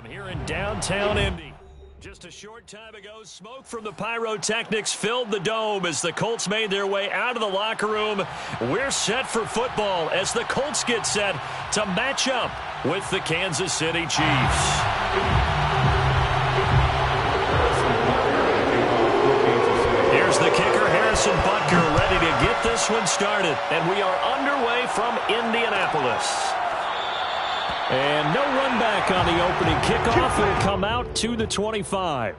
Stadium here in downtown Indy. Just a short time ago, smoke from the pyrotechnics filled the dome as the Colts made their way out of the locker room. We're set for football as the Colts get set to match up with the Kansas City Chiefs. Here's the kicker, Harrison Butker, ready to get this one started. And we are underway from Indianapolis. And no run back on the opening kickoff. It'll come out to the 25.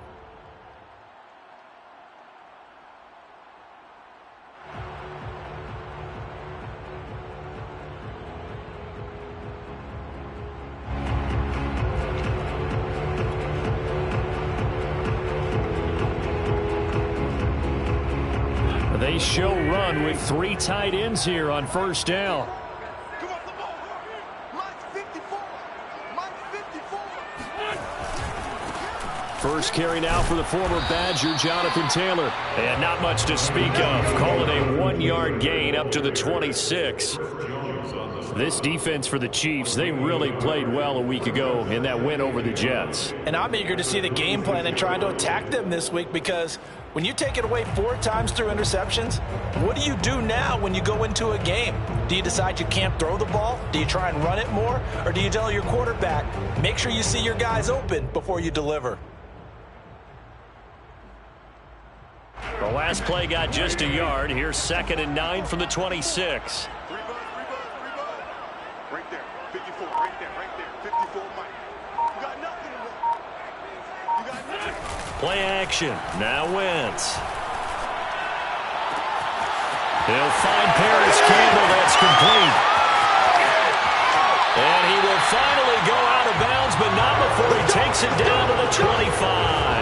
They show run with 3 tight ends here on first down. First carry now for the former Badger, Jonathan Taylor. And not much to speak of. Call it a 1-yard gain up to the 26. This defense for the Chiefs, they really played well a week ago in that win over the Jets. And I'm eager to see the game plan and trying to attack them this week, because when you take it away 4 times through interceptions, what do you do now when you go into a game? Do you decide you can't throw the ball? Do you try and run it more? Or do you tell your quarterback, make sure you see your guys open before you deliver? The last play got just a yard. Here's 2nd and 9 from the 26. Right there, 54, right there, 54, Mike. You got nothing. You got nothing. Play action. Now Wentz. He'll find Paris Campbell. That's complete. And he will finally go out of bounds, but not before he takes it down to the 25.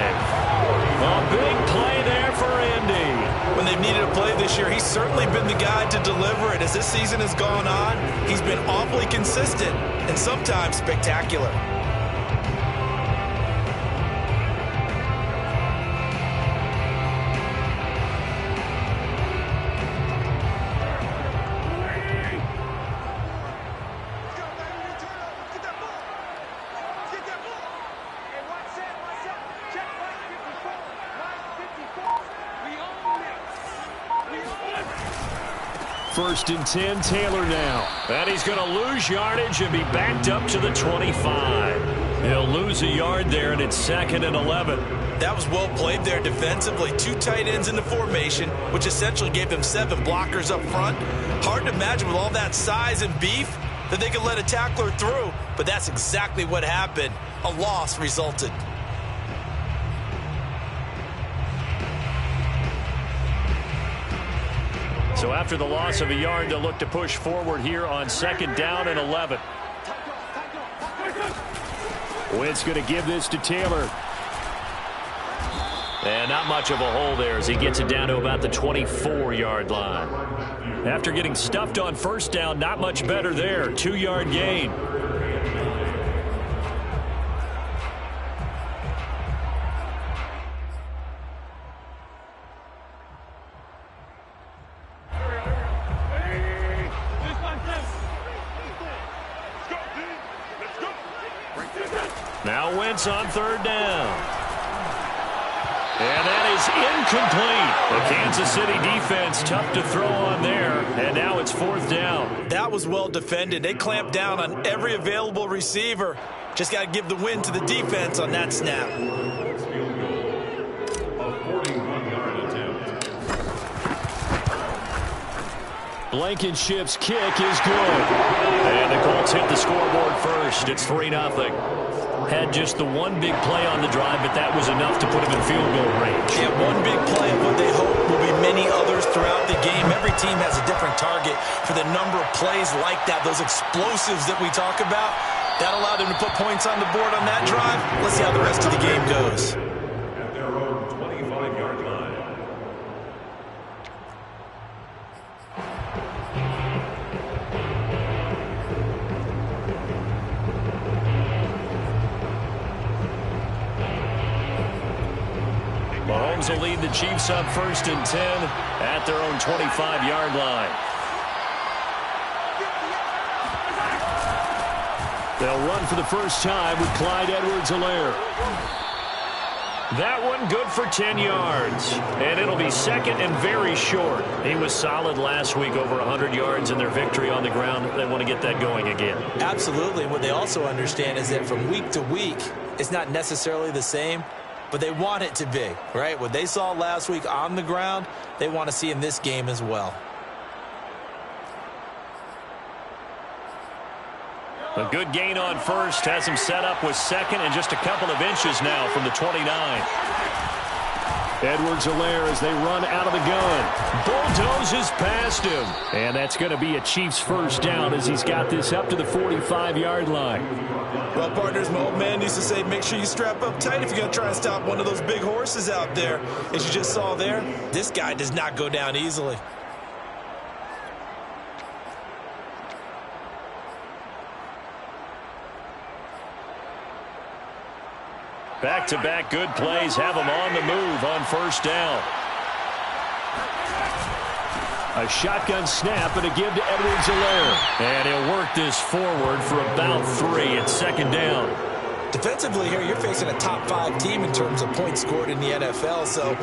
A big play there for Indy. When they've needed a play this year, he's certainly been the guy to deliver it. As this season has gone on, he's been awfully consistent and sometimes spectacular. First and 10, Taylor now. And he's going to lose yardage and be backed up to the 25. He'll lose a yard there, and it's 2nd and 11. That was well played there defensively. 2 tight ends in the formation, which essentially gave them 7 blockers up front. Hard to imagine with all that size and beef that they could let a tackler through, but that's exactly what happened. A loss resulted. So after the loss of a yard, they'll look to push forward here on 2nd down and 11. Wentz going to give this to Taylor. And not much of a hole there as he gets it down to about the 24-yard line. After getting stuffed on first down, not much better there. 2-yard gain. Now Wentz on 3rd down. And that is incomplete. The Kansas City defense tough to throw on there. And now it's 4th down. That was well defended. They clamped down on every available receiver. Just got to give the win to the defense on that snap. Blankenship's kick is good. And the Colts hit the scoreboard first. It's 3-0. Had just the one big play on the drive, but that was enough to put him in field goal range. Yeah, one big play of what they hope will be many others throughout the game. Every team has a different target for the number of plays like that, those explosives that we talk about. That allowed them to put points on the board on that drive. Let's see how the rest of the game goes. At their own 25-yard line. Mahomes will lead the Chiefs up 1st and 10 at their own 25-yard line. They'll run for the first time with Clyde Edwards-Helaire. That one good for 10 yards. And it'll be second and very short. He was solid last week, over 100 yards in their victory on the ground. They want to get that going again. Absolutely. What they also understand is that from week to week, it's not necessarily the same, but they want it to be, right? What they saw last week on the ground, they want to see in this game as well. A good gain on first has him set up with second and just a couple of inches now from the 29. Edwards-Helaire as they run out of the gun. Bulldozes past him. And that's going to be a Chiefs first down as he's got this up to the 45-yard line. Well, partners, my old man used to say, make sure you strap up tight if you're going to try and stop one of those big horses out there. As you just saw there, this guy does not go down easily. Back-to-back good plays have him on the move on first down. A shotgun snap and a give to Edwards-Helaire. And he'll work this forward for about 3 at second down. Defensively here, you're facing a top-5 team in terms of points scored in the NFL. So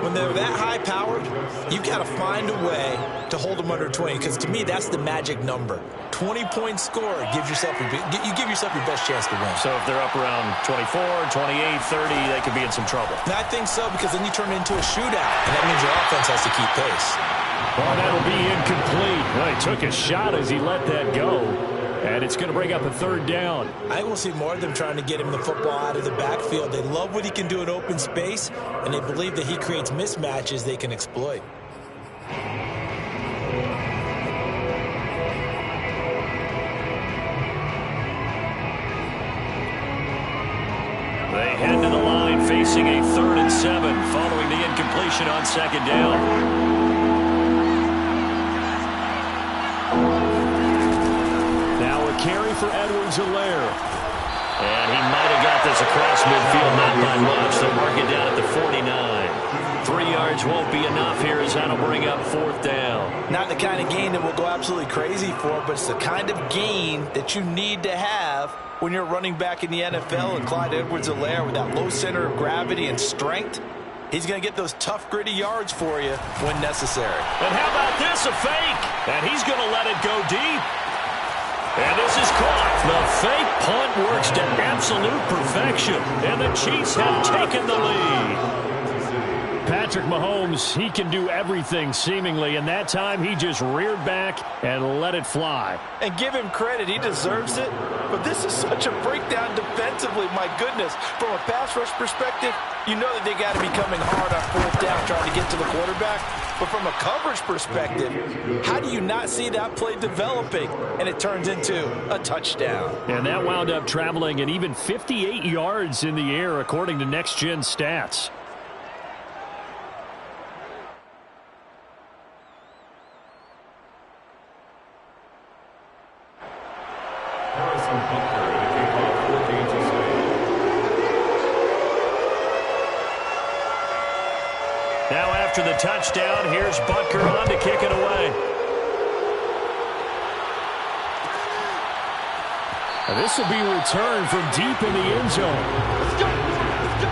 when they're that high-powered, you've got to find a way to hold them under 20. Because to me, that's the magic number. 20 points scored gives yourself you give yourself your best chance to win. So if they're up around 24, 28, 30, they could be in some trouble. And I think so, because then you turn it into a shootout, and that means your offense has to keep pace. Well, that'll be incomplete. Well, he took a shot as he let that go. And it's going to bring up a third down. I think we'll see more of them trying to get him the football out of the backfield. They love what he can do in open space, and they believe that he creates mismatches they can exploit. They head to the line facing a 3rd and 7 following the incompletion on second down. Carry for Edwards-Helaire. And he might have got this across midfield, not by much. They'll mark it down at the 49. 3 yards won't be enough here as that'll bring up 4th down. Not the kind of gain that we'll go absolutely crazy for, but it's the kind of gain that you need to have when you're running back in the NFL. And Clyde Edwards-Helaire, with that low center of gravity and strength, he's going to get those tough, gritty yards for you when necessary. And how about this, a fake? And he's going to let it go deep. And this is caught. The fake punt works to absolute perfection. And the Chiefs have taken the lead. Patrick Mahomes, he can do everything seemingly, and that time he just reared back and let it fly. And give him credit, he deserves it. But this is such a breakdown defensively, my goodness. From a pass rush perspective, you know that they got to be coming hard on 4th down trying to get to the quarterback. But from a coverage perspective, how do you not see that play developing and it turns into a touchdown? And that wound up traveling an even 58 yards in the air according to Next Gen Stats. Now after the touchdown, here's Butker on to kick it away. And this will be returned from deep in the end zone. Let's go! Let's go!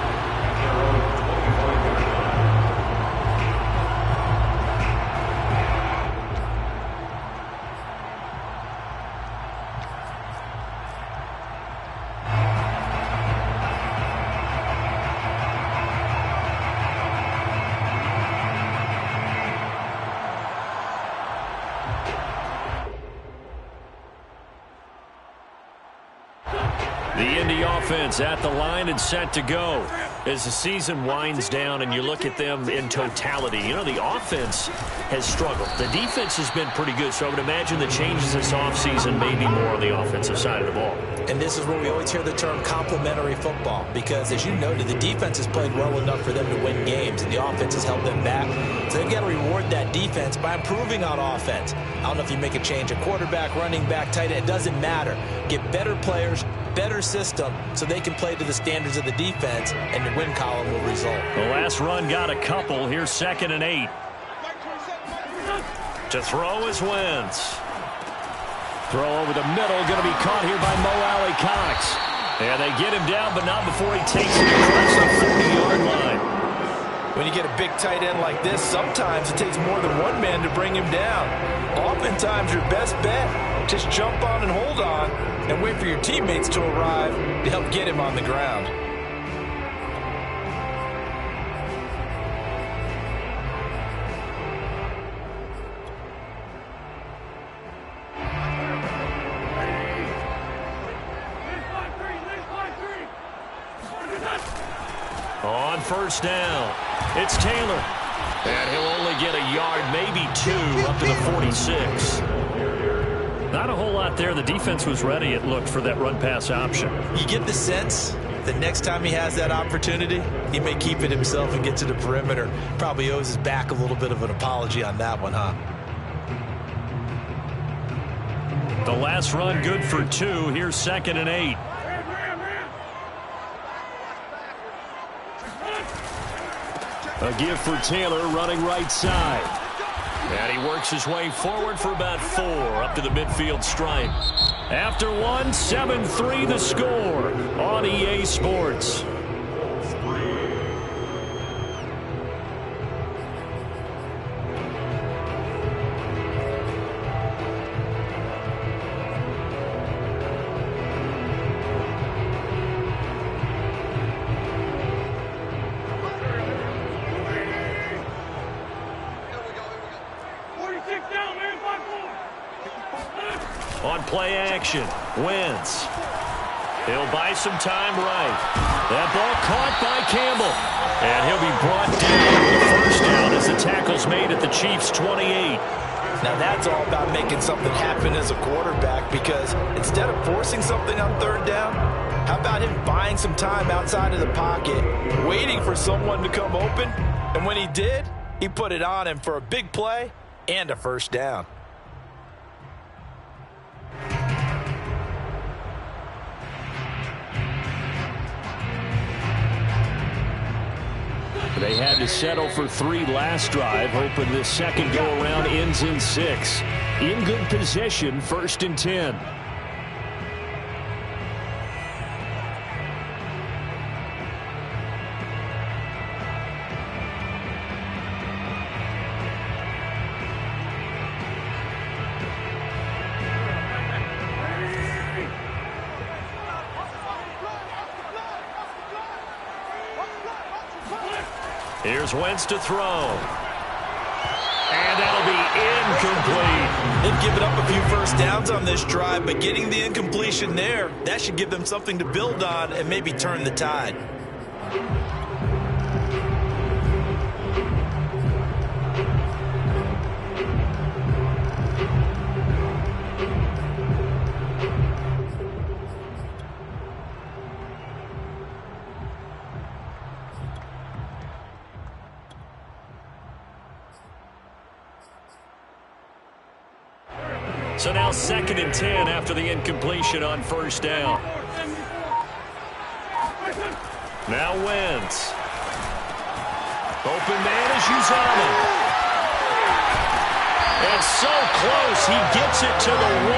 The Indy offense at the line and set to go. As the season winds down and you look at them in totality, you know, the offense has struggled. The defense has been pretty good, so I would imagine the changes this offseason may be more on the offensive side of the ball. And this is where we always hear the term complementary football, because as you noted, the defense has played well enough for them to win games, and the offense has held them back. So they've got to reward that defense by improving on offense. I don't know if you make a change at quarterback, running back, tight end, it doesn't matter. Get better players, better system, so they can play to the standards of the defense, and the win column will result. The last run got a couple. Here's 2nd and 8. To throw is Wentz. Throw over the middle, going to be caught here by Mo Alley-Cox. And they get him down, but not before he takes it across the 40-yard line. When you get a big tight end like this, sometimes it takes more than one man to bring him down. Oftentimes, your best bet, just jump on and hold on and wait for your teammates to arrive to help get him on the ground. On first down, it's Taylor. And he'll only get a yard, maybe two, up to the 46. Not a whole lot there. The defense was ready, it looked, for that run-pass option. You get the sense that next time he has that opportunity, he may keep it himself and get to the perimeter. Probably owes his back a little bit of an apology on that one, huh? The last run good for 2. Here's 2nd and 8. A give for Taylor running right side. And he works his way forward for about 4 up to the midfield stripe. After 1, 7-3 the score on EA Sports. On play action, Wentz. He'll buy some time right. That ball caught by Campbell. And he'll be brought down with a first down as the tackle's made at the Chiefs' 28. Now that's all about making something happen as a quarterback, because instead of forcing something on 3rd down, how about him buying some time outside of the pocket, waiting for someone to come open, and when he did, he put it on him for a big play and a first down. They had to settle for 3 last drive, hoping this second go-around ends in 6. In good position, 1st and 10. Here's Wentz to throw. And that'll be incomplete. They've given up a few first downs on this drive, but getting the incompletion there, that should give them something to build on and maybe turn the tide. So now 2nd and 10 after the incompletion on first down. Now Wentz. Open man is Uzomah. And so close, he gets it to the 1.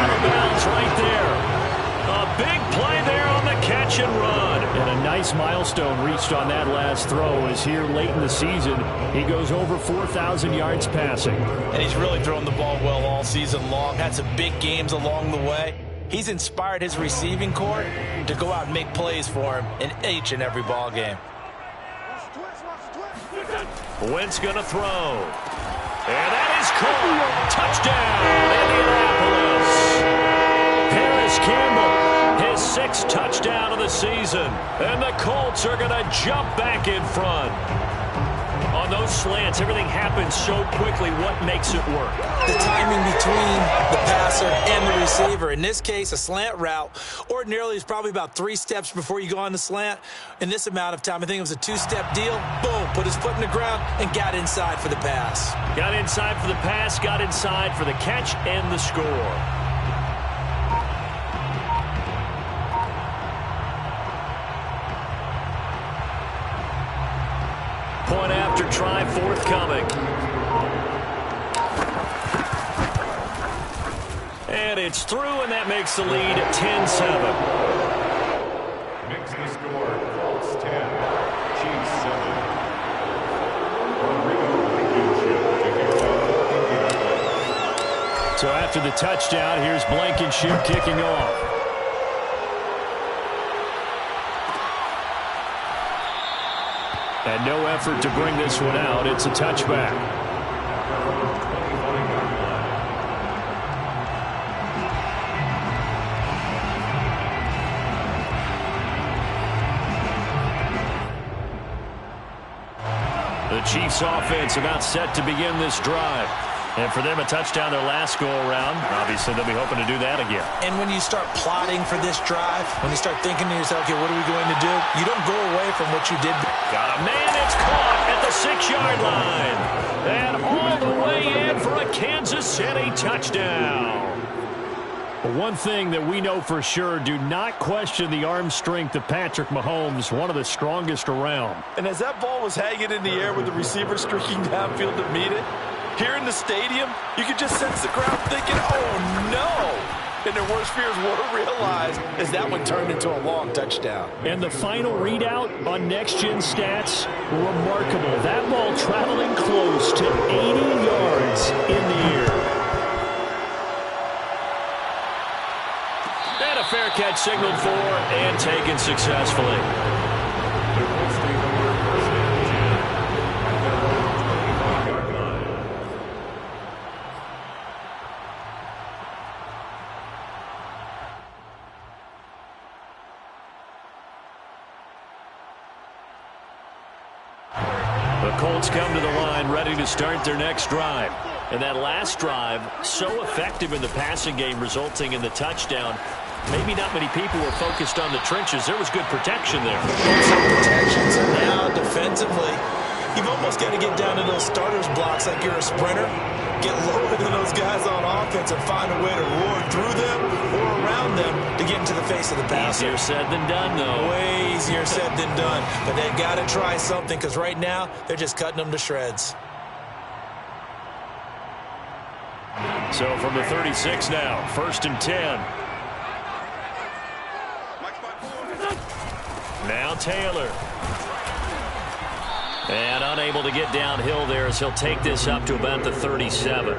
Out of bounds right there. A big play there on the catch and run. And a nice milestone reached on that last throw, as here late in the season, he goes over 4,000 yards passing. And he's really thrown the ball well all season long. Had some big games along the way. He's inspired his receiving corps to go out and make plays for him in each and every ball game. Wentz gonna throw. And that is caught. Touchdown, Indianapolis. Paris Campbell, his 6th touchdown of the season. And the Colts are going to jump back in front. On those slants, everything happens so quickly. What makes it work? The timing between the passer and the receiver. In this case, a slant route ordinarily is probably about 3 steps before you go on the slant. In this amount of time, I think it was a 2-step deal. Boom, put his foot in the ground and got inside for the pass. Got inside for the pass, got inside for the catch and the score. Point after try forthcoming. And it's through, and that makes the lead 10-7. Makes the score, Colts 10, Chiefs 7. So after the touchdown, here's Blankenship kicking off. And no effort to bring this one out. It's a touchback. The Chiefs offense about set to begin this drive. And for them, a touchdown their last go-around. Obviously, they'll be hoping to do that again. And when you start plotting for this drive, when you start thinking to yourself, okay, what are we going to do? You don't go away from what you did. Got a man that's caught at the 6-yard line. And all the way in for a Kansas City touchdown. One thing that we know for sure, do not question the arm strength of Patrick Mahomes, one of the strongest around. And as that ball was hanging in the air with the receiver streaking downfield to meet it, here in the stadium, you could just sense the crowd thinking, oh, no. And their worst fears were realized as that one turned into a long touchdown. And the final readout on next-gen stats, remarkable. That ball traveling close to 80 yards in the air. And a fair catch signaled for and taken successfully. The Colts come to the line ready to start their next drive. And that last drive, so effective in the passing game, resulting in the touchdown. Maybe not many people were focused on the trenches. There was good protection there. Some protections, and now defensively, you've almost got to get down to those starters blocks like you're a sprinter. Get lower than those guys on offense and find a way to roar through them or around them to get into the face of the passer. Easier said than done, though. Way easier said than done. But they've got to try something because right now they're just cutting them to shreds. So from the 36 now, 1st and 10. Now Taylor. And unable to get downhill there as he'll take this up to about the 37.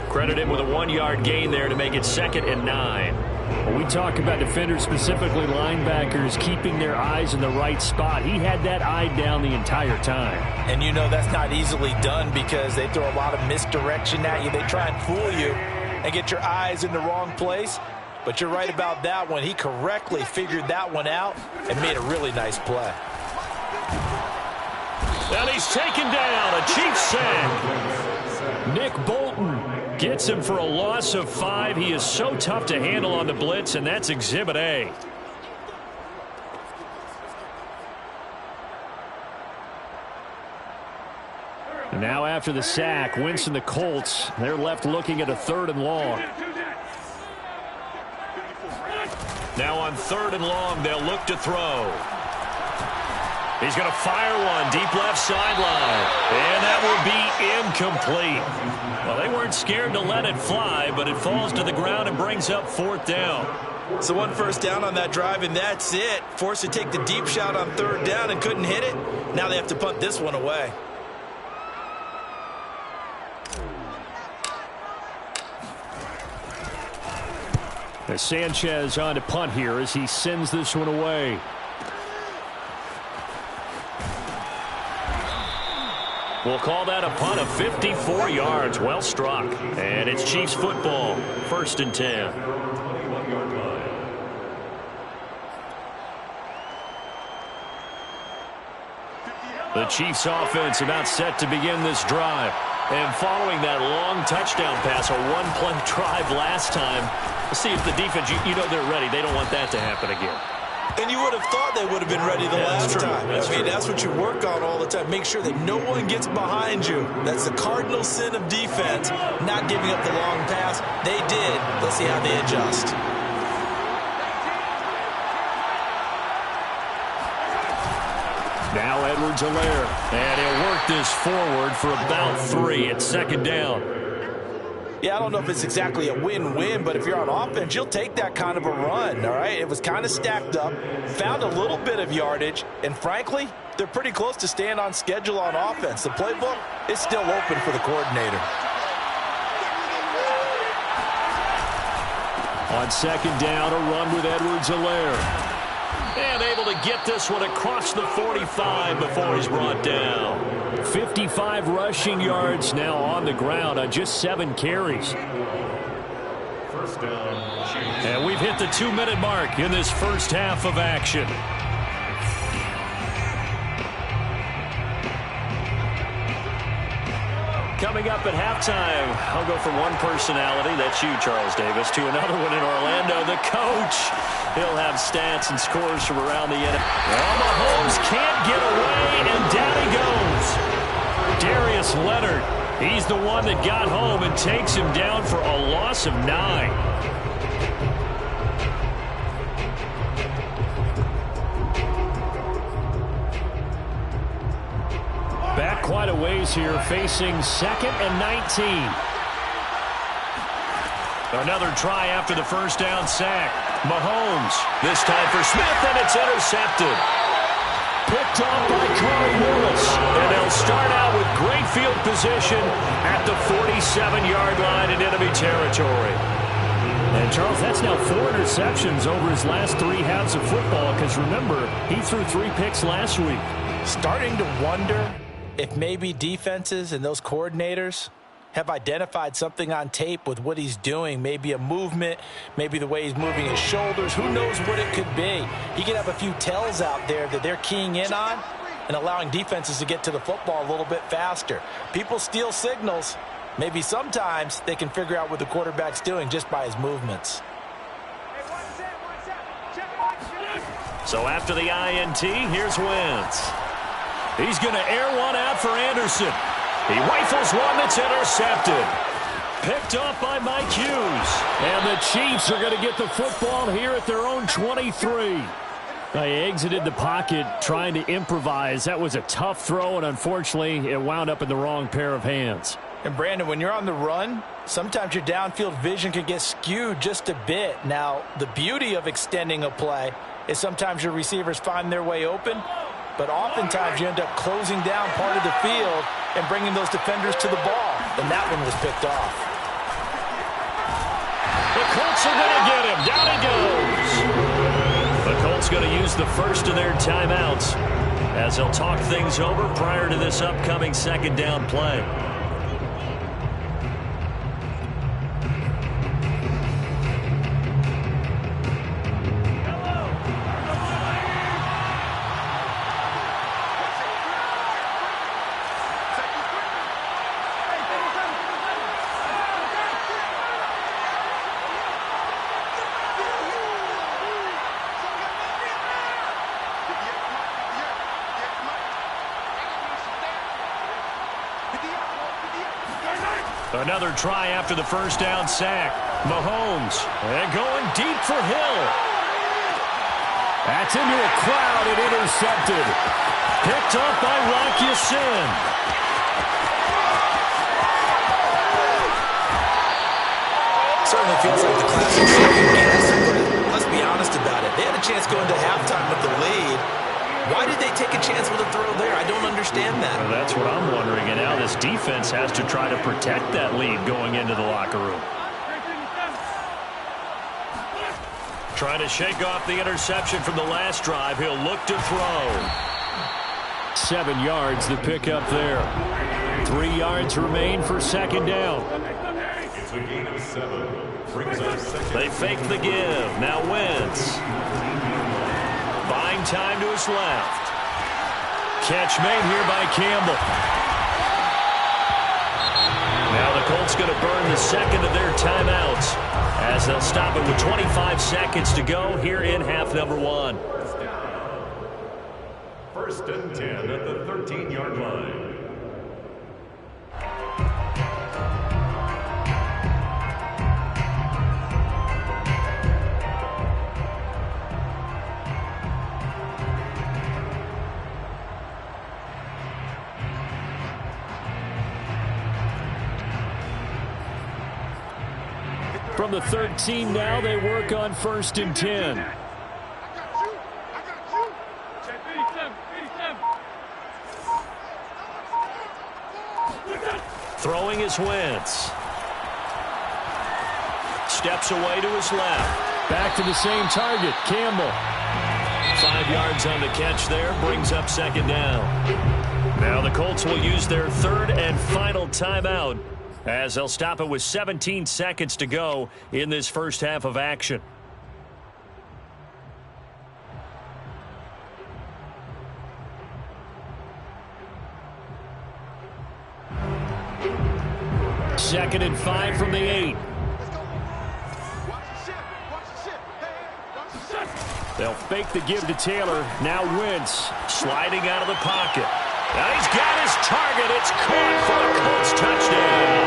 Credit him with a 1-yard gain there to make it 2nd and 9. When we talk about defenders, specifically linebackers, keeping their eyes in the right spot, he had that eye down the entire time. And you know that's not easily done because they throw a lot of misdirection at you. They try and fool you and get your eyes in the wrong place. But you're right about that one. He correctly figured that one out and made a really nice play. And he's taken down, a Chiefs sack. Nick Bolton gets him for a loss of 5. He is so tough to handle on the blitz, and that's Exhibit A. And now after the sack, Winston, the Colts, they're left looking at a 3rd and long. Now on 3rd and long, they'll look to throw. He's going to fire one deep left sideline. And that will be incomplete. Well, they weren't scared to let it fly, but it falls to the ground and brings up 4th down. So 1 first down on that drive, and that's it. Forced to take the deep shot on 3rd down and couldn't hit it. Now they have to punt this one away. As Sanchez on to punt here as he sends this one away. We'll call that a punt of 54 yards. Well struck. And it's Chiefs football. 1st and 10. The Chiefs offense about set to begin this drive. And following that long touchdown pass, a 1-play drive last time, let's see if the defense, you know they're ready. They don't want that to happen again. And you would have thought they would have been ready the last time. That's what you work on all the time. Make sure that no one gets behind you. That's the cardinal sin of defense, not giving up the long pass. They did. Let's see how they adjust. Now Edwards-Helaire, and he'll work this forward for about 3 at 2nd down. Yeah, I don't know if it's exactly a win-win, but if you're on offense, you'll take that kind of a run, all right? It was kind of stacked up, found a little bit of yardage, and frankly, they're pretty close to staying on schedule on offense. The playbook is still open for the coordinator. On second down, a run with Edwards-Helaire. And able to get this one across the 45 before he's brought down. 55 rushing yards now on the ground on just 7 carries. First down, Chiefs. And we've hit the 2-minute mark in this first half of action. Coming up at halftime, I'll go from one personality, that's you, Charles Davis, to another one in Orlando, the coach. He'll have stats and scores from around the NFL. Well, Mahomes can't get away, and down he goes. Darius Leonard, he's the one that got home and takes him down for a loss of 9. Back quite a ways here, facing 2nd and 19. Another try after the first down sack. Mahomes, this time for Smith, and it's intercepted. Picked off by Corey Lewis. And they'll start out with great field position at the 47-yard line in enemy territory. And, Charles, that's now 4 interceptions over his last 3 halves of football, because, remember, he threw 3 picks last week. Starting to wonder if maybe defenses and those coordinators have identified something on tape with what he's doing, maybe a movement, maybe the way he's moving his shoulders. Who knows what it could be? He could have a few tells out there that they're keying in on and allowing defenses to get to the football a little bit faster. People steal signals. Maybe sometimes they can figure out what the quarterback's doing just by his movements. So after the INT, here's Wentz. He's going to air one out for Anderson. He rifles one that's intercepted. Picked off by Mike Hughes. And the Chiefs are going to get the football here at their own 23. They exited the pocket trying to improvise. That was a tough throw, and unfortunately, it wound up in the wrong pair of hands. And, Brandon, when you're on the run, sometimes your downfield vision can get skewed just a bit. Now, the beauty of extending a play is sometimes your receivers find their way open, but oftentimes you end up closing down part of the field and bringing those defenders to the ball. And that one was picked off. The Colts are going to get him. Down he goes. The Colts going to use the first of their timeouts as they'll talk things over prior to this upcoming second down play. Another try after the first down sack. Mahomes, and going deep for Hill. That's into a crowd and intercepted. Picked up by Rock Ya-Sin. Certainly feels like the classic second guess, but let's be honest about it. They had a chance going to halftime with the lead. Why did they take a chance with a throw there? I don't understand that. Well, that's what I'm wondering. And now this defense has to try to protect that lead going into the locker room. Trying to shake off the interception from the last drive. He'll look to throw. 7 yards the pickup there. 3 yards remain for second down. It's a gain of 7. Brings up second. They fake the give. Now Wentz. Buying time to his left. Catch made here by Campbell. Now the Colts going to burn the second of their timeouts as they'll stop it with 25 seconds to go here in half number 1. First and 10 at the 13-yard line. from the 13 now. They work on 1st and 10. Throwing is Wentz. Steps away to his left. Back to the same target, Campbell. 5 yards on the catch there, brings up 2nd down. Now the Colts will use their 3rd and final timeout as they'll stop it with 17 seconds to go in this first half of action. Second and 5 from the 8. They'll fake the give to Taylor. Now Wentz sliding out of the pocket. Now he's got his target. It's caught for a Colts touchdown.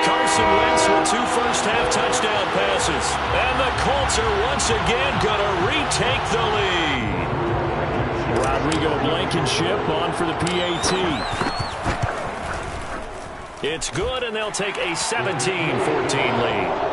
Carson Wentz with 2 first-half touchdown passes. And the Colts are once again going to retake the lead. Rodrigo Blankenship on for the PAT. It's good, and they'll take a 17-14 lead.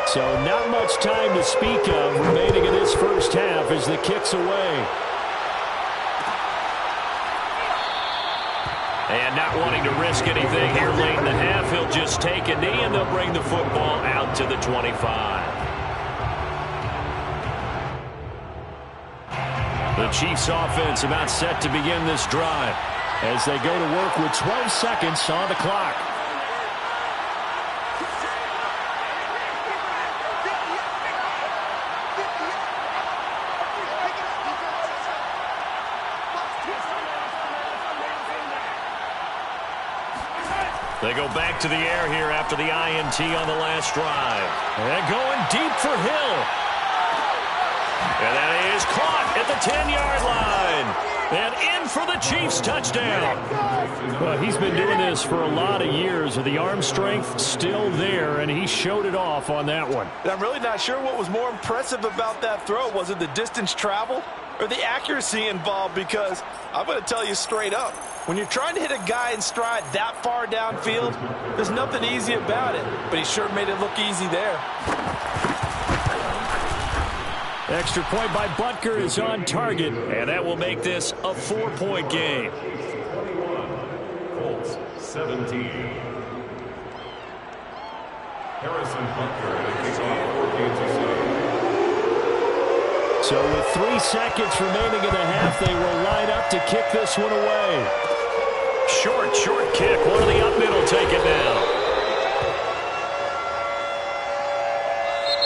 So not much time to speak of remaining in this first half as the kick's away. And not wanting to risk anything here late in the half, he'll just take a knee and they'll bring the football out to the 25. The Chiefs offense about set to begin this drive as they go to work with 12 seconds on the clock. They go back to the air here after the INT on the last drive. And going deep for Hill. And that is caught at the 10-yard line. And in for the Chiefs touchdown. Well, he's been doing this for a lot of years. The arm strength still there, and he showed it off on that one. I'm really not sure what was more impressive about that throw. Was it the distance traveled or the accuracy involved? Because I'm going to tell you straight up, when you're trying to hit a guy in stride that far downfield, there's nothing easy about it. But he sure made it look easy there. Extra point by Butker is on target, and that will make this a 4-point game. 21, Colts 17. Harrison Butker and a kickoff for Kansas City. So with 3 seconds remaining in the half, they will line up to kick this one away. Short kick. One of the up middle take it now.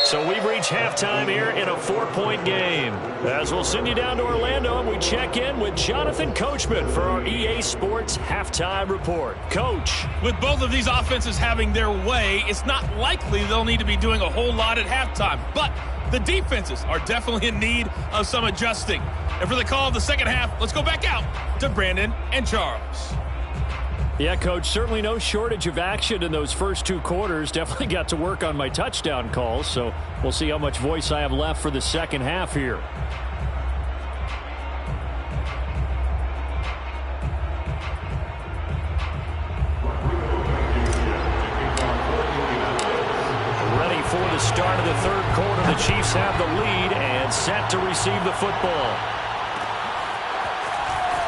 So we've reached halftime here in a 4-point game. As we'll send you down to Orlando, and we check in with Jonathan Coachman for our EA Sports Halftime Report. Coach. With both of these offenses having their way, it's not likely they'll need to be doing a whole lot at halftime. But the defenses are definitely in need of some adjusting. And for the call of the second half, let's go back out to Brandon and Charles. Yeah, Coach, certainly no shortage of action in those first 2 quarters. Definitely got to work on my touchdown calls, so we'll see how much voice I have left for the second half here. Ready for the start of the third quarter. The Chiefs have the lead and set to receive the football.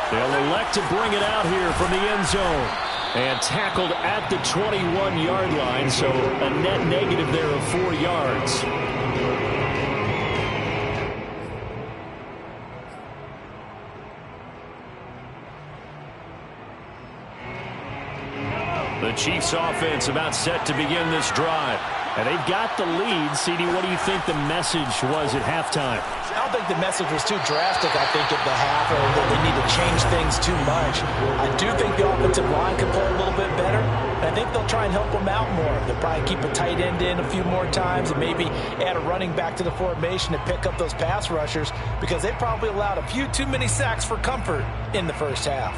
They'll elect to bring it out here from the end zone. And tackled at the 21-yard line, so a net negative there of 4 yards. The Chiefs offense about set to begin this drive. And they've got the lead. CD, what do you think the message was at halftime? I don't think the message was too drastic, I think, at the half, or that they need to change things too much. I do think the offensive line could play a little bit better. And I think they'll try try and help them out more. They'll probably keep a tight end in a few more times and maybe add a running back to the formation and pick up those pass rushers because they probably allowed a few too many sacks for comfort in the first half.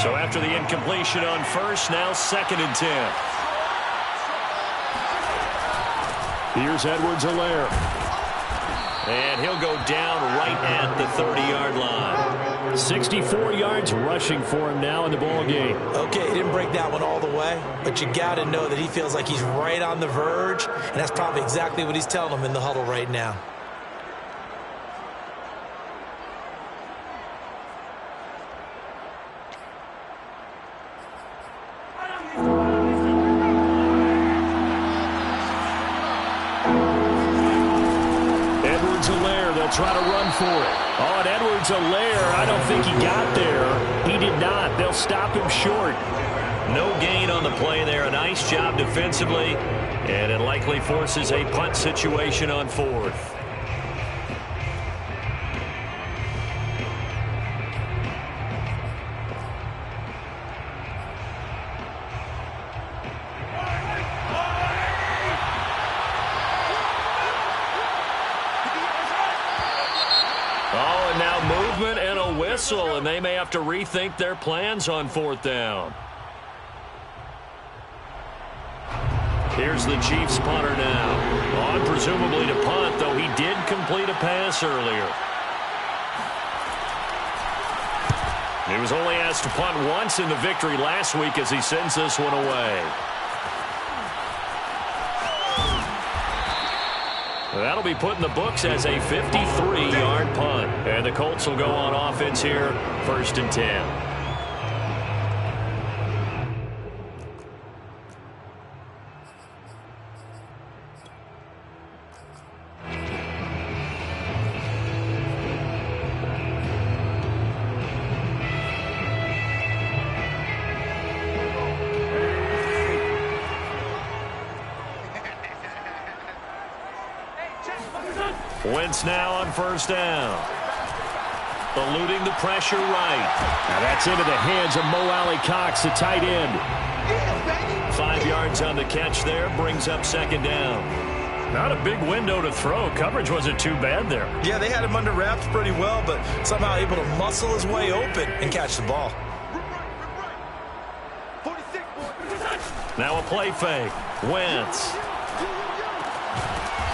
So after the incompletion on first, now 2nd and 10. Here's Edwards-Helaire. And he'll go down right at the 30-yard line. 64 yards rushing for him now in the ball game. Okay, he didn't break that one all the way, but you got to know that he feels like he's right on the verge, and that's probably exactly what he's telling them in the huddle right now. They'll try to run for it. Oh, and Edwards-Helaire, I don't think he got there. He did not. They'll stop him short. No gain on the play there. A nice job defensively, and it likely forces a punt situation on 4th. And they may have to rethink their plans on 4th down. Here's the Chiefs punter now. On presumably to punt, though he did complete a pass earlier. He was only asked to punt once in the victory last week as he sends this one away. That'll be put in the books as a 53-yard punt. And the Colts will go on offense here, 1st and 10. Wentz now on 1st down. Eluding the pressure right. Now that's into the hands of Mo Alley-Cox, the tight end. 5 yards on the catch there, brings up 2nd down. Not a big window to throw. Coverage wasn't too bad there. Yeah, they had him under wraps pretty well, but somehow able to muscle his way open and catch the ball. Now a play fake. Wentz.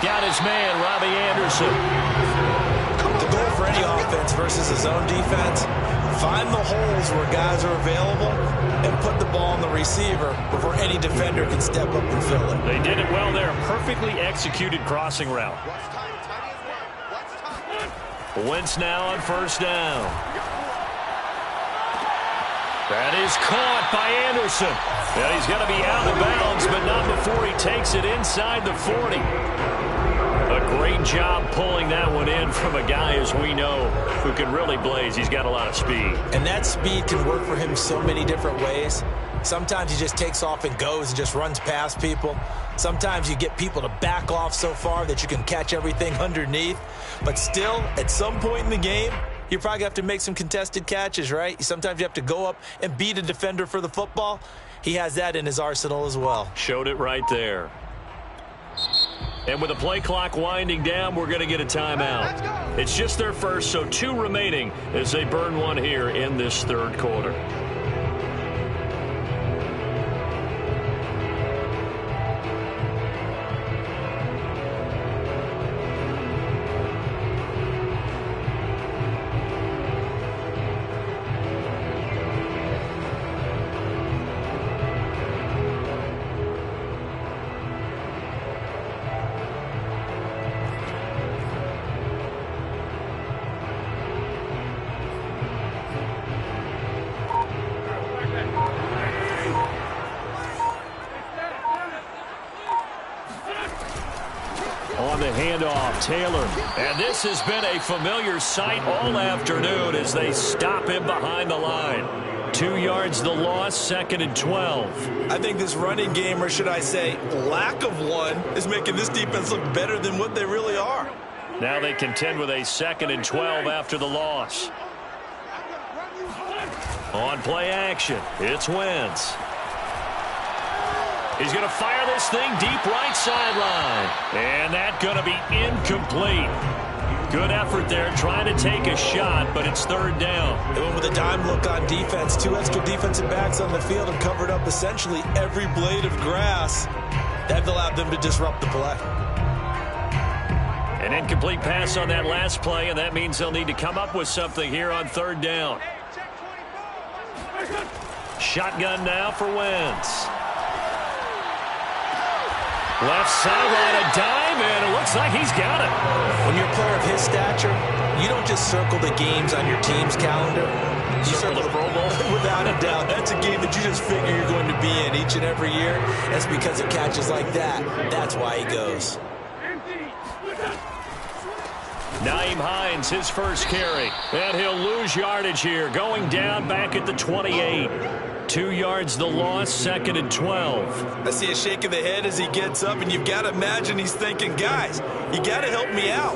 Got his man, Robbie Anderson. The goal for any offense versus his own defense, find the holes where guys are available and put the ball on the receiver before any defender can step up and fill it. They did it well there. Perfectly executed crossing route. Wentz now on 1st down. That is caught by Anderson. And he's going to be out of bounds, but not before he takes it inside the 40. A great job pulling that one in from a guy, as we know, who can really blaze. He's got a lot of speed. And that speed can work for him so many different ways. Sometimes he just takes off and goes and just runs past people. Sometimes you get people to back off so far that you can catch everything underneath. But still, at some point in the game, you probably have to make some contested catches, right? Sometimes you have to go up and beat a defender for the football. He has that in his arsenal as well. Showed it right there. And with the play clock winding down, we're going to get a timeout. It's just their first, so 2 remaining as they burn one here in this 3rd quarter. On the handoff, Taylor. And this has been a familiar sight all afternoon as they stop him behind the line. 2 yards the loss, 2nd and 12. I think this running game, or should I say lack of one, is making this defense look better than what they really are. Now they contend with a 2nd and 12 after the loss. On play action, it's Wentz. He's going to fire this thing deep right sideline. And that's going to be incomplete. Good effort there trying to take a shot, but it's third down. They went with a dime look on defense. 2 extra defensive backs on the field and covered up essentially every blade of grass. That allowed them to disrupt the play. An incomplete pass on that last play, and that means they'll need to come up with something here on third down. Shotgun now for Wentz. Left sideline, a dive, and it looks like he's got it. When you're a player of his stature, you don't just circle the games on your team's calendar. You circle the Pro Bowl. Without a doubt, that's a game that you just figure you're going to be in each and every year. That's because of catches like that. That's why he goes. Nyheim Hines, his first carry. And he'll lose yardage here, going down back at the 28. 2 yards the loss, 2nd and 12. I see a shake of the head as he gets up, and you've got to imagine he's thinking, guys, you got to help me out.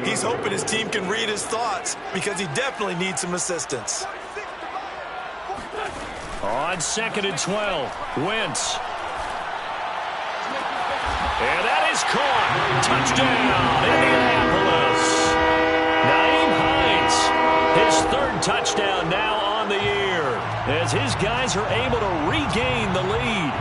He's hoping his team can read his thoughts because he definitely needs some assistance. On 2nd and 12, Wentz. And that is caught. Touchdown, Indianapolis. Nyheim Hines, his 3rd touchdown now on the year, as his guys are able to regain the lead.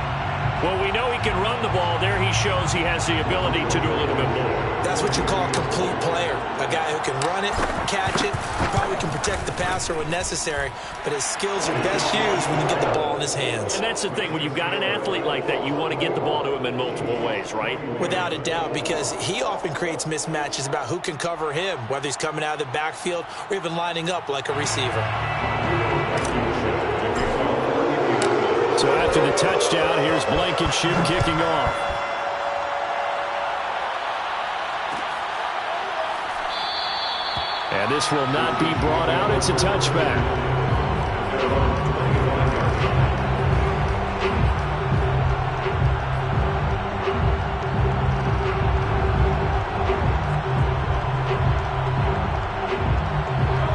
Well, we know he can run the ball. There he shows he has the ability to do a little bit more. That's what you call a complete player. A guy who can run it, catch it, probably can protect the passer when necessary, but his skills are best used when you get the ball in his hands. And that's the thing. When you've got an athlete like that, you want to get the ball to him in multiple ways, right? Without a doubt, because he often creates mismatches about who can cover him, whether he's coming out of the backfield or even lining up like a receiver. So after the touchdown, here's Blankenship kicking off. And this will not be brought out. It's a touchback.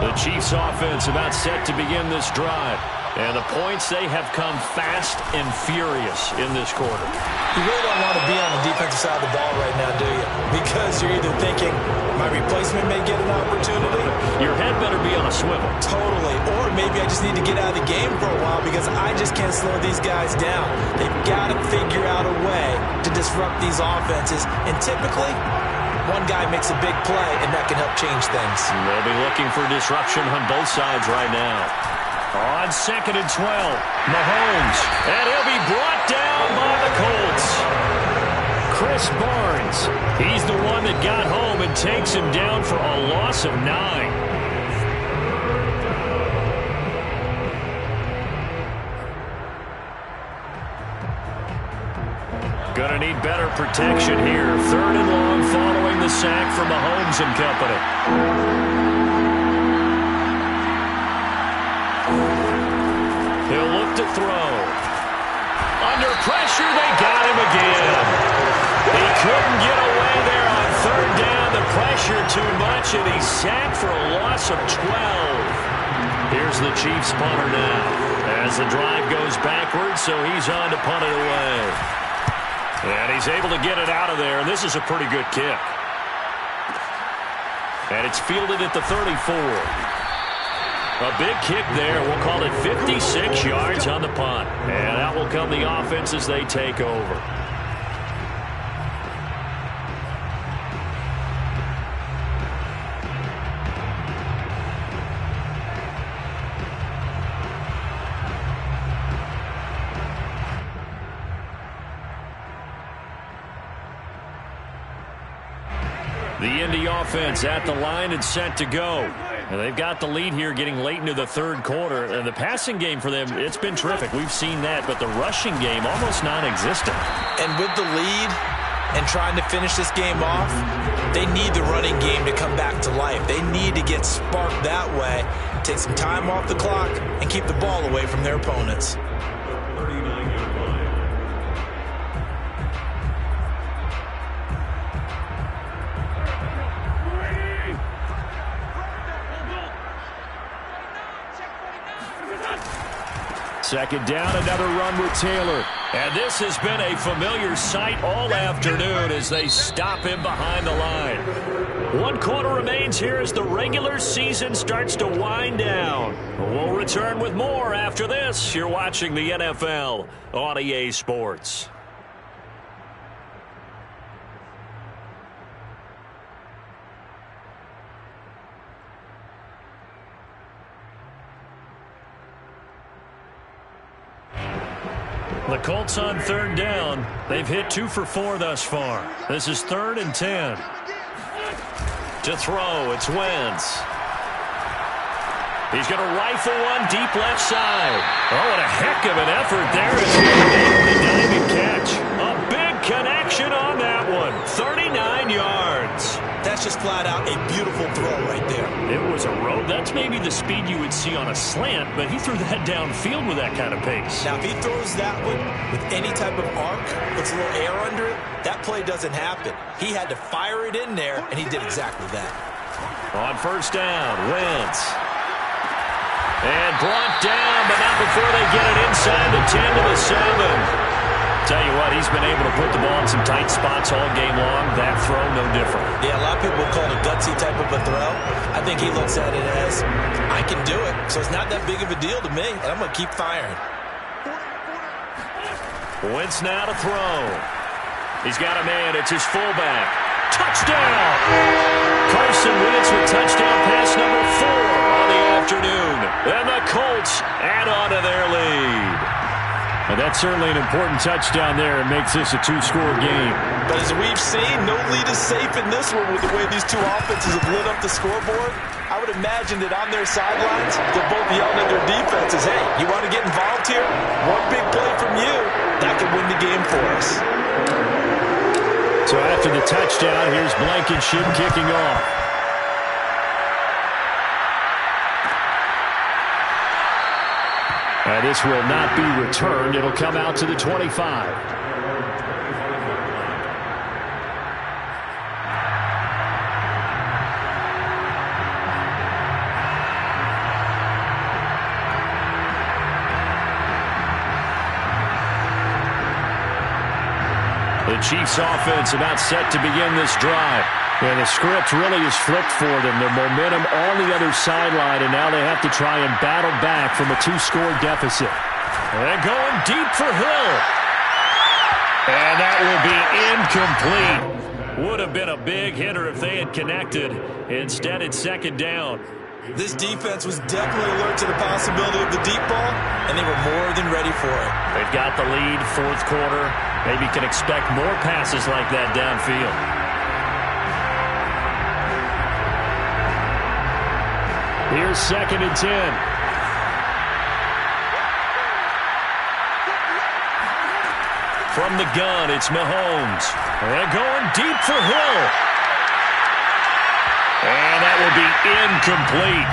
The Chiefs offense about set to begin this drive. And the points, they have come fast and furious in this quarter. You really don't want to be on the defensive side of the ball right now, do you? Because you're either thinking, my replacement may get an opportunity. Your head better be on a swivel. Totally. Or maybe I just need to get out of the game for a while because I just can't slow these guys down. They've got to figure out a way to disrupt these offenses. And typically, one guy makes a big play, and that can help change things. They'll be looking for disruption on both sides right now. On 2nd and 12, Mahomes, and he'll be brought down by the Colts. Chris Barnes, he's the one that got home and takes him down for a loss of 9. Gonna need better protection here. 3rd and long following the sack from Mahomes and company. He'll look to throw. Under pressure, they got him again. He couldn't get away there on 3rd down. The pressure too much, and he's sacked for a loss of 12. Here's the Chiefs punter now as the drive goes backwards, so he's on to punt it away. And he's able to get it out of there, and this is a pretty good kick. And it's fielded at the 34. A big kick there. We'll call it 56 yards on the punt. And out will come the offense as they take over. The Indy offense at the line and set to go. And they've got the lead here getting late into the 3rd quarter. And the passing game for them, it's been terrific. We've seen that. But the rushing game, almost non-existent. And with the lead and trying to finish this game off, they need the running game to come back to life. They need to get sparked that way, take some time off the clock, and keep the ball away from their opponents. Second down, another run with Taylor. And this has been a familiar sight all afternoon as they stop him behind the line. 1 quarter remains here as the regular season starts to wind down. We'll return with more after this. You're watching the NFL on EA Sports. The Colts on 3rd down. They've hit 2 for 4 thus far. This is 3rd and 10. To throw, it's Wentz. He's going to rifle one deep left side. Oh, and a heck of an effort there as he made the diving catch. A big connection on that one. 39 yards. That's just flat out a beautiful throw right there. It was a road. That's maybe the speed you would see on a slant, but he threw that downfield with that kind of pace. Now, if he throws that one with any type of arc, puts a little air under it, that play doesn't happen. He had to fire it in there, and he did exactly that. On 1st down, Wentz. And brought down, but not before they get it inside the 10 to the 7. Tell you what, he's been able to put the ball in some tight spots all game long. That throw, no different. Yeah, a lot of people would call it a gutsy type of a throw. I think he looks at it as, I can do it, so it's not that big of a deal to me, and I'm going to keep firing. Wentz now to throw. He's got a man. It's his fullback. Touchdown! Carson Wentz with touchdown pass number 4 on the afternoon. And the Colts add on to their lead. And that's certainly an important touchdown there. It makes this a 2-score game. But as we've seen, no lead is safe in this one with the way these two offenses have lit up the scoreboard. I would imagine that on their sidelines, they're both yelling at their defenses, hey, you want to get involved here? One big play from you, that could win the game for us. So after the touchdown, here's Blankenship kicking off. This will not be returned. It'll come out to the 25. The Chiefs offense about set to begin this drive. And the script really is flipped for them. The momentum on the other sideline, and now they have to try and battle back from a 2-score deficit. And going deep for Hill. And that will be incomplete. Would have been a big hitter if they had connected. Instead, it's 2nd down. This defense was definitely alert to the possibility of the deep ball, and they were more than ready for it. They've got the lead, 4th quarter. Maybe can expect more passes like that downfield. Here's 2nd and 10. From the gun, it's Mahomes. And going deep for Hill. And that will be incomplete.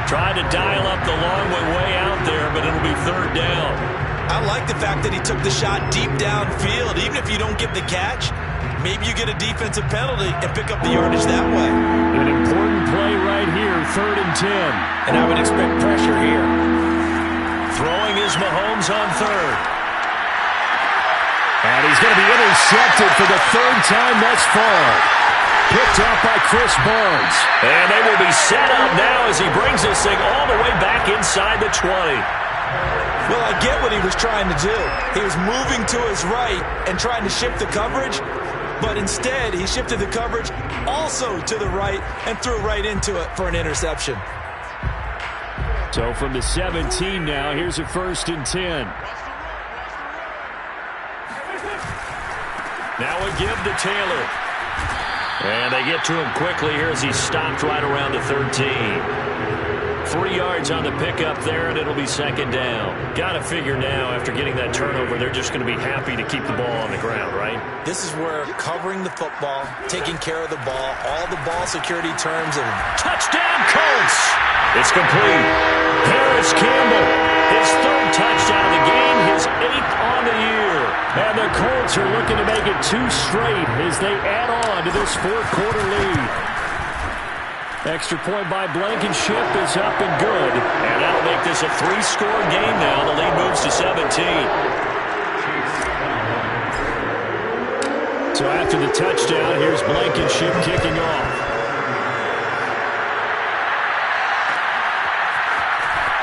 Tried to dial up the long way out there, but it'll be 3rd down. I like the fact that he took the shot deep downfield. Even if you don't get the catch, maybe you get a defensive penalty and pick up the yardage that way. An important play right here, 3rd and 10. And I would expect pressure here. Throwing is Mahomes on 3rd. And he's going to be intercepted for the 3rd time thus far. Picked up by Chris Barnes. And they will be set up now as he brings this thing all the way back inside the 20. Well, I get what he was trying to do. He was moving to his right and trying to shift the coverage, but instead he shifted the coverage also to the right and threw right into it for an interception. So from the 17 now, here's a 1st and 10. Now a give to Taylor. And they get to him quickly here as he's stopped right around the 13. 3 yards on the pickup there, and it'll be 2nd down. Got to figure now, after getting that turnover, they're just going to be happy to keep the ball on the ground, right? This is where covering the football, taking care of the ball, all the ball security terms of touchdown Colts. It's complete. Paris Campbell, his 3rd touchdown of the game, his 8th on the year. And the Colts are looking to make it 2 straight as they add on to this 4th quarter lead. Extra point by Blankenship is up and good. And that'll make this a 3-score game now. The lead moves to 17. So after the touchdown, here's Blankenship kicking off.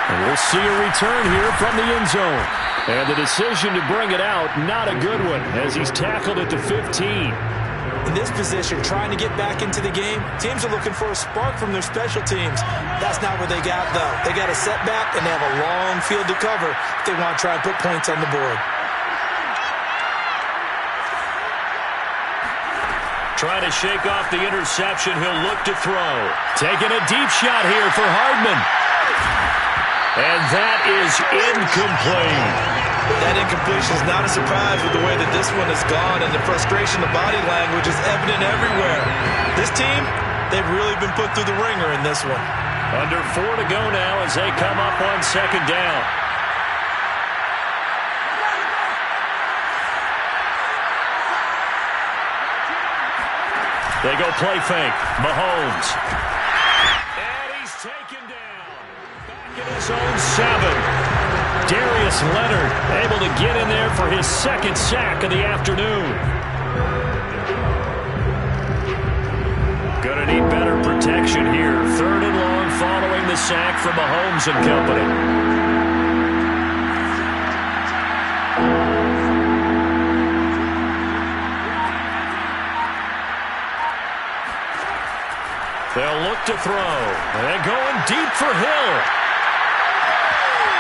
And we'll see a return here from the end zone. And the decision to bring it out, not a good one, as he's tackled at the 15. In this position, trying to get back into the game, teams are looking for a spark from their special teams. That's not what they got, though. They got a setback, and they have a long field to cover if they want to try and put points on the board. Trying to shake off the interception, he'll look to throw. Taking a deep shot here for Hardman. And that is incomplete. That incompletion is not a surprise with the way that this one has gone, and the frustration, the body language is evident everywhere. This team, they've really been put through the ringer in this one. Under 4 to go now as they come up on second down. They go play fake. Mahomes. And he's taken down. Back in his own 7. Darius Leonard able to get in there for his second sack of the afternoon. Gonna need better protection here. 3rd and long following the sack from Mahomes and company. They'll look to throw. And going deep for Hill.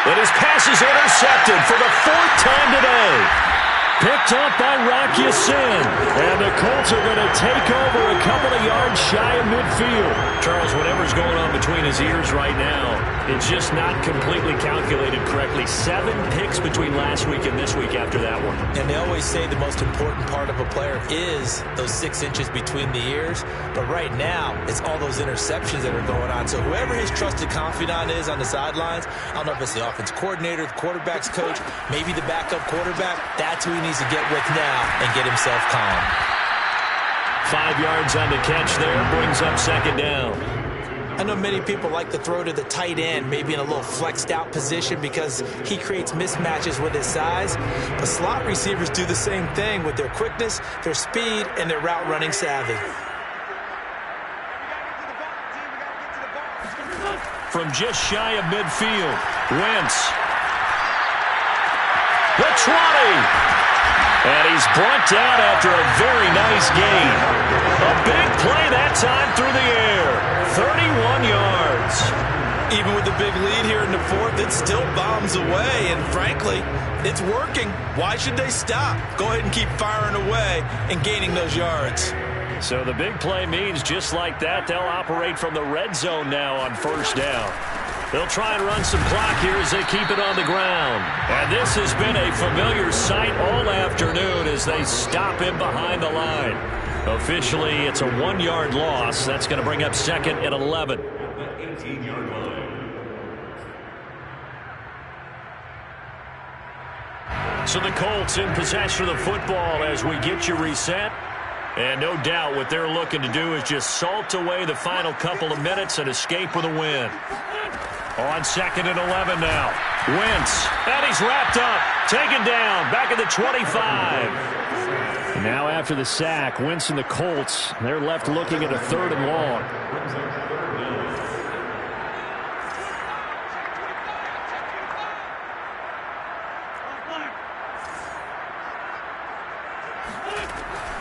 And his pass is intercepted for the 4th time today. Picked up by Rock Ya-Sin. And the Colts are going to take over a couple of yards shy of midfield. Charles, whatever's going on between his ears right now, it's just not completely calculated correctly. 7 picks between last week and this week after that one. And they always say the most important part of a player is those 6 inches between the ears. But right now, it's all those interceptions that are going on. So whoever his trusted confidant is on the sidelines, I don't know if it's the offense coordinator, the quarterback's coach, maybe the backup quarterback, that's who he needs to get with now and get himself calm. 5 yards on the catch there, brings up second down. I know many people like to throw to the tight end, maybe in a little flexed out position because he creates mismatches with his size. But slot receivers do the same thing with their quickness, their speed, and their route running savvy. From just shy of midfield, Wentz. The 20. And he's brought down after a very nice gain. A big play that time through the air. 31 yards. Even with the big lead here in the 4th, it still bombs away. And frankly, it's working. Why should they stop? Go ahead and keep firing away and gaining those yards. So the big play means just like that, they'll operate from the red zone now on 1st down. They'll try and run some clock here as they keep it on the ground. And this has been a familiar sight all afternoon as they stop him behind the line. Officially, it's a 1-yard loss. That's going to bring up 2nd and 11. 18-yard line. So the Colts in possession of the football as we get you reset. And no doubt what they're looking to do is just salt away the final couple of minutes and escape with a win. On 2nd and 11 now. Wentz. And he's wrapped up. Taken down. Back at the 25. And now after the sack, Wentz and the Colts, they're left looking at a 3rd and long.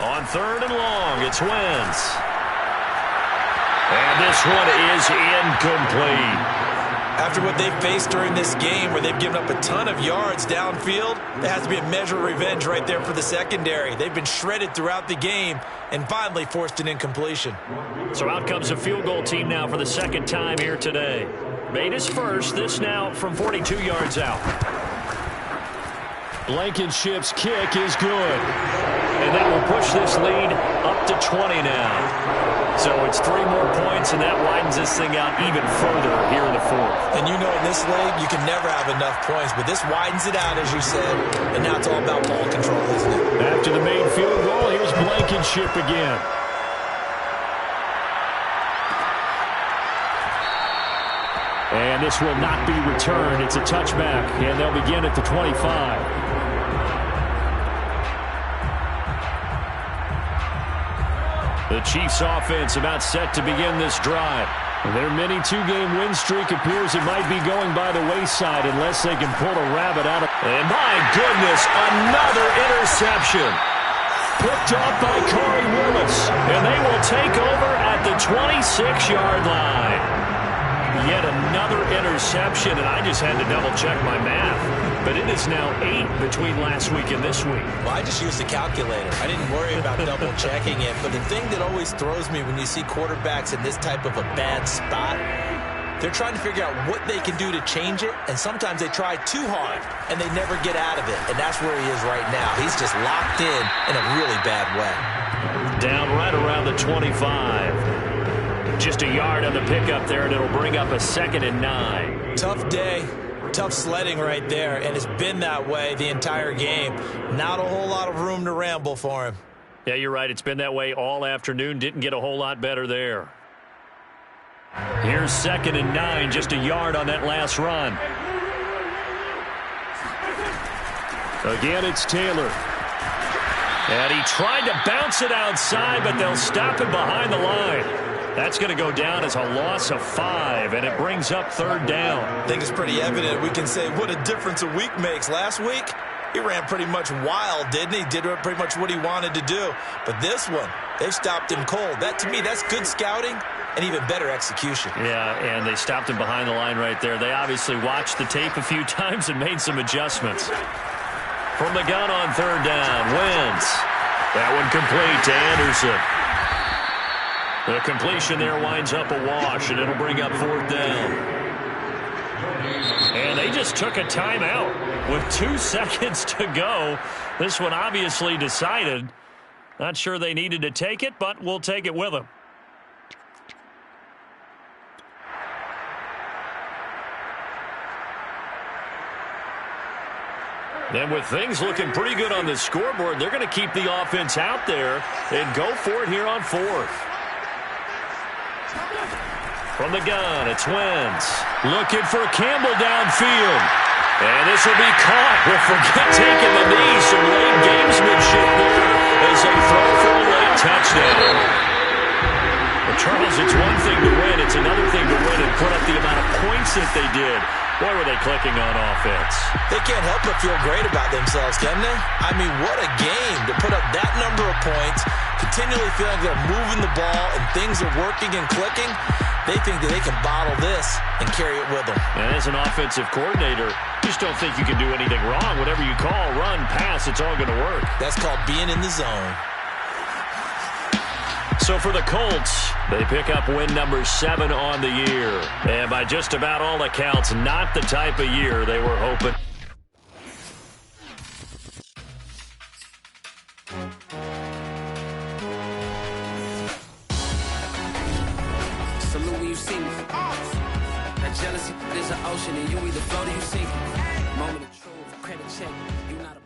On 3rd and long, it's Wentz. And this one is incomplete. After what they've faced during this game where they've given up a ton of yards downfield, there has to be a measure of revenge right there for the secondary. They've been shredded throughout the game and finally forced an incompletion. So out comes a field goal team now for the 2nd time here today. Made his first, this now from 42 yards out. Blankenship's kick is good. And that will push this lead up to 20 now. So it's 3 more points, and that widens this thing out even further here in the 4th. And you know in this league, you can never have enough points, but this widens it out, as you said, and now it's all about ball control, isn't it? After the main field goal, here's Blankenship again. And this will not be returned. It's a touchback, and they'll begin at the 25. The Chiefs offense about set to begin this drive. Their mini two-game win streak appears it might be going by the wayside unless they can pull a rabbit out of... And my goodness, another interception. Picked off by Corey Willis. And they will take over at the 26-yard line. Yet another interception, and I just had to double-check my math. But it is now 8 between last week and this week. Well, I just used a calculator. I didn't worry about double-checking it. But the thing that always throws me when you see quarterbacks in this type of a bad spot, they're trying to figure out what they can do to change it, and sometimes they try too hard, and they never get out of it. And that's where he is right now. He's just locked in a really bad way. Down right around the 25. Just a yard on the pickup there, and it'll bring up a 2nd and 9. Tough day. Tough sledding right there, and it's been that way the entire game. Not a whole lot of room to ramble for him. Yeah, you're right. It's been that way all afternoon. Didn't get a whole lot better there. Here's 2nd and 9, just a yard on that last run. Again, it's Taylor. And he tried to bounce it outside, but they'll stop him behind the line. That's going to go down as a loss of 5, and it brings up 3rd down. I think it's pretty evident. We can say what a difference a week makes. Last week, he ran pretty much wild, didn't he? Did pretty much what he wanted to do. But this one, they stopped him cold. That, to me, that's good scouting and even better execution. Yeah, and they stopped him behind the line right there. They obviously watched the tape a few times and made some adjustments. From the gun on 3rd down, Wentz. That one complete to Anderson. The completion there winds up a wash, and it'll bring up 4th down. And they just took a timeout with 2 seconds to go. This one obviously decided. Not sure they needed to take it, but we'll take it with them. Then with things looking pretty good on the scoreboard, they're going to keep the offense out there and go for it here on 4th. From the gun, it's Wentz. Looking for Campbell downfield. And this will be caught. We'll forget taking the knee. Some late gamesmanship there as they throw for a late touchdown. Well, Charles, it's one thing to win. It's another thing to win and put up the amount of points that they did. Boy, were they clicking on offense. They can't help but feel great about themselves, can they? I mean, what a game to put up that number of points, continually feeling they're moving the ball and things are working and clicking. They think that they can bottle this and carry it with them. And as an offensive coordinator, you just don't think you can do anything wrong. Whatever you call, run, pass, it's all going to work. That's called being in the zone. So for the Colts, they pick up win number 7 on the year. And by just about all accounts, not the type of year they were hoping. Salute when you see me. That jealousy is an ocean, and you either float or you sink. Moment of truth, credit check. You not a